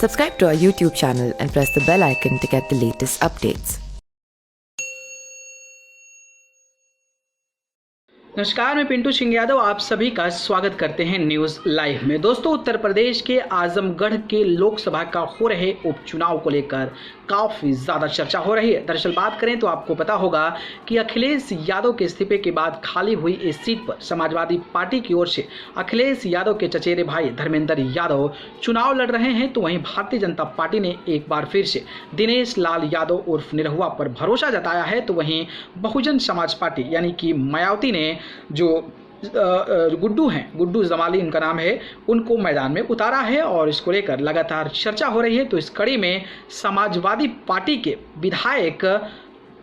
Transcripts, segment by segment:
Subscribe to our YouTube channel and press the bell icon to get the latest updates. नमस्कार, मैं पिंटू सिंह यादव आप सभी का स्वागत करते हैं न्यूज़ लाइव में। दोस्तों, उत्तर प्रदेश के आजमगढ़ के लोकसभा का हो रहे उपचुनाव को लेकर काफ़ी ज़्यादा चर्चा हो रही है। दरअसल बात करें तो आपको पता होगा कि अखिलेश यादव के इस्तीफे के बाद खाली हुई इस सीट पर समाजवादी पार्टी की ओर से अखिलेश यादव के चचेरे भाई धर्मेंद्र यादव चुनाव लड़ रहे हैं। तो वहीं भारतीय जनता पार्टी ने एक बार फिर से दिनेश लाल यादव उर्फ निरहुआ पर भरोसा जताया है। तो वहीं बहुजन समाज पार्टी यानी कि मायावती ने जो गुड्डू हैं, गुड्डू जमाली उनका नाम है, उनको मैदान में उतारा है और इसको लेकर लगातार चर्चा हो रही है। तो इस कड़ी में समाजवादी पार्टी के विधायक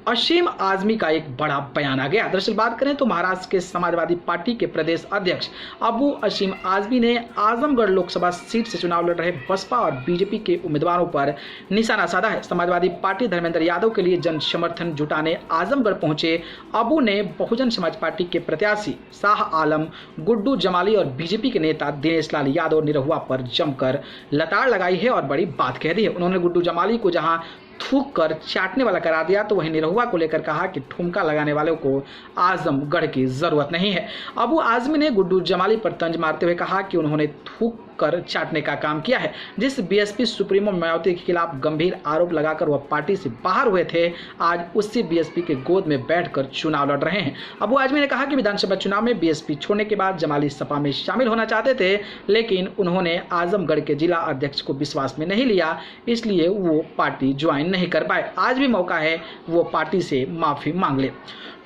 असीम आजमी का एक बड़ा बयान आ गया। दरअसल बात करें तो महाराष्ट्र के समाजवादी पार्टी के प्रदेश अध्यक्ष अबू असीम आजमी ने आजमगढ़ लोकसभा सीट से चुनाव लड़ रहे बसपा और बीजेपी के उम्मीदवारों पर निशाना साधा है। समाजवादी पार्टी धर्मेंद्र यादव के लिए जन समर्थन जुटाने आजमगढ़ पहुंचे अबू ने बहुजन समाज पार्टी के प्रत्याशी शाह आलम, गुड्डू जमाली और बीजेपी के नेता दिनेश लाल यादव निरहुआ पर जमकर लताड़ लगाई है और बड़ी बात कह दी है। उन्होंने गुड्डू जमाली को जहां थूक कर चाटने वाला करार दिया, तो वहीं निरहुआ को लेकर कहा कि ठुमका लगाने वालों को आजमगढ़ की जरूरत नहीं है। अबू आजमी ने गुड्डू जमाली पर तंज मारते हुए कहा कि उन्होंने थूक कर चाटने का काम किया है। जिस बीएसपी सुप्रीमो मायावती के खिलाफ गंभीर आरोप लगाकर वह पार्टी से बाहर हुए थे, आज उसी बीएसपी के गोद में बैठकर चुनाव लड़ रहे हैं। अबू आजमी ने कहा कि विधानसभा चुनाव में बीएसपी छोड़ने के बाद जमाली सपा में शामिल होना चाहते थे, लेकिन उन्होंने आजमगढ़ के जिला अध्यक्ष को विश्वास में नहीं लिया, इसलिए वो पार्टी ज्वाइन नहीं कर पाए। आज भी मौका है वो पार्टी से माफी मांग ले।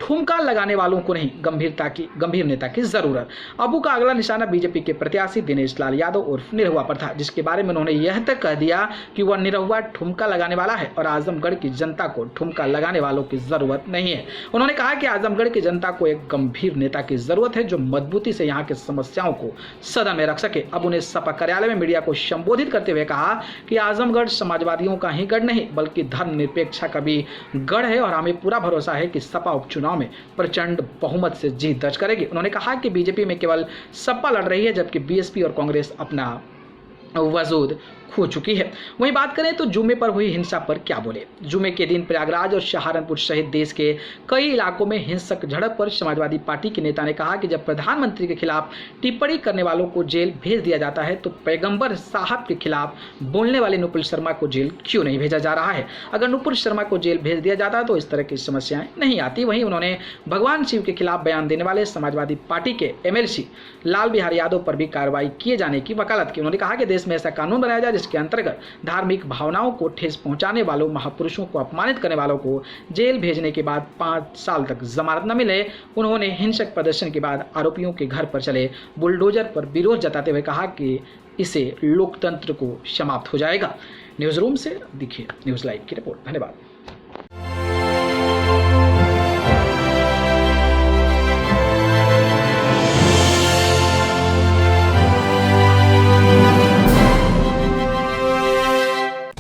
ठुमका लगाने वालों को नहीं, गंभीर नेता की जरूरत। अबू का अगला निशाना बीजेपी के प्रत्याशी दिनेश लाल यादव उर्फ निरहुआ पर था, जिसके बारे में उन्होंने यह तक कह दिया कि वह निरहुआ ठुमका लगाने वाला है और आजमगढ़ की जनता को ठुमका लगाने वालों की जरूरत नहीं है। उन्होंने कहा कि आजमगढ़ की जनता को एक गंभीर नेता की जरूरत है जो मजबूती से यहाँ की समस्याओं को सदन में रख सके। अबू ने सपा कार्यालय में मीडिया को संबोधित करते हुए कहा कि आजमगढ़ समाजवादियों का ही गढ़ नहीं बल्कि धर्मनिरपेक्षता का भी गढ़ है और हमें पूरा भरोसा है कि सपा उपचुनाव में प्रचंड बहुमत से जीत दर्ज करेगी। उन्होंने कहा कि बीजेपी में केवल सपा लड़ रही है जबकि बीएसपी और कांग्रेस अपना वजूद खो चुकी है। वहीं बात करें तो जुमे पर हुई हिंसा पर क्या बोले। जुमे के दिन प्रयागराज और सहारनपुर सहित देश के कई इलाकों में हिंसक झड़प पर समाजवादी पार्टी के नेता ने कहा कि जब प्रधानमंत्री के खिलाफ टिप्पणी करने वालों को जेल भेज दिया जाता है तो पैगंबर साहब के खिलाफ बोलने वाले नुपुर शर्मा को जेल क्यों नहीं भेजा जा रहा है। अगर नुपुर शर्मा को जेल भेज दिया जाता तो इस तरह की समस्याएं नहीं आती। वहीं उन्होंने भगवान शिव के खिलाफ बयान देने वाले समाजवादी पार्टी के एमएलसी लाल बिहारी यादव पर भी कार्रवाई किए जाने की वकालत की। उन्होंने कहा कि देश में ऐसा कानून बनाया जाए जिसके अंतर्गत धार्मिक भावनाओं को ठेस पहुंचाने वालों, महापुरुषों को अपमानित करने वालों को जेल भेजने के बाद 5 साल तक जमानत न मिले। उन्होंने हिंसक प्रदर्शन के बाद आरोपियों के घर पर चले बुलडोजर पर विरोध जताते हुए कहा कि इससे लोकतंत्र को समाप्त हो जाएगा। न्यूज रूम से देखिए न्यूज लाइव की रिपोर्ट। धन्यवाद।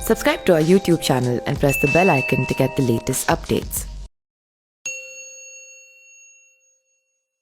Subscribe to our YouTube channel and press the bell icon to get the latest updates.